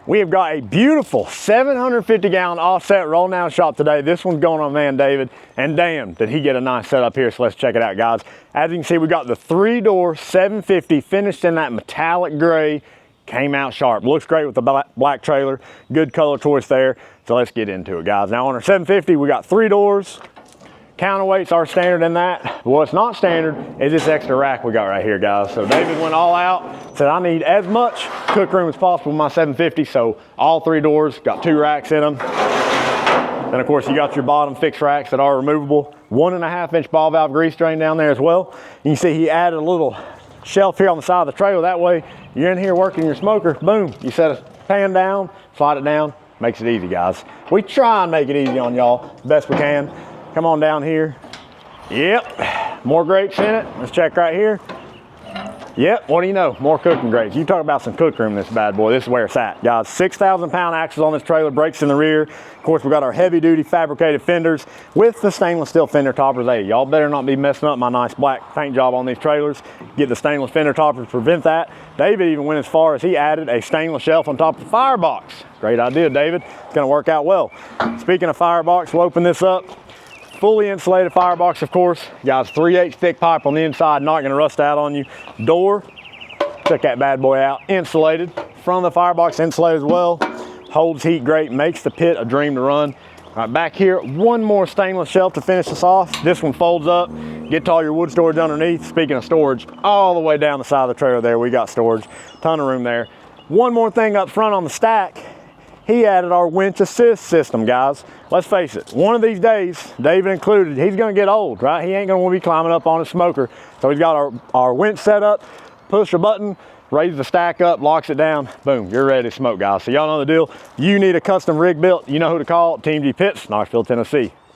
We have got a beautiful 750-gallon offset rolling down the shop today. This one's going on man David, and damn, did he get a nice setup here, so let's check it out, guys. As you can see, we got the 3-door 750 finished in that metallic gray. Came out sharp. Looks great with the black trailer. Good color choice there. So let's get into it, guys. Now on our 750, we got 3 doors. Counterweights are standard in that. What's not standard is this extra rack we got right here, guys. So David went all out, said I need as much cook room as possible with my 750. So all 3 doors got 2 racks in them. Then of course you got your bottom fixed racks that are removable. 1.5-inch ball valve grease drain down there as well. You can see he added a little shelf here on the side of the trailer. That way you're in here working your smoker, boom, you set a pan down, slide it down, makes it easy, guys. We try and make it easy on y'all best we can. Come on down here. Yep, more grates in it. Let's check right here. Yep, what do you know? More cooking grates. You talk about some cook room in this bad boy. This is where it's at, guys. 6,000-pound axles on this trailer, brakes in the rear. Of course, we got our heavy-duty fabricated fenders with the stainless steel fender toppers. Hey, y'all better not be messing up my nice black paint job on these trailers. Get the stainless fender toppers to prevent that. David even went as far as he added a stainless shelf on top of the firebox. Great idea, David. It's gonna work out well. Speaking of firebox, we'll open this up. Fully insulated firebox, of course. Guys, 3/8 thick pipe on the inside, not gonna rust out on you. Door, check that bad boy out. Insulated. Front of the firebox insulated as well. Holds heat great, makes the pit a dream to run. All right, back here, one more stainless shelf to finish us off. This one folds up, get to all your wood storage underneath. Speaking of storage, all the way down the side of the trailer there, we got storage. Ton of room there. One more thing up front on the stack, he added our winch assist system, guys. Let's face it, one of these days, David included, he's gonna get old, right? He ain't gonna wanna be climbing up on a smoker. So he's got our winch set up, push a button, raise the stack up, locks it down, boom, you're ready to smoke, guys. So y'all know the deal. You need a custom rig built, you know who to call, TMG Pits, Knoxville, Tennessee.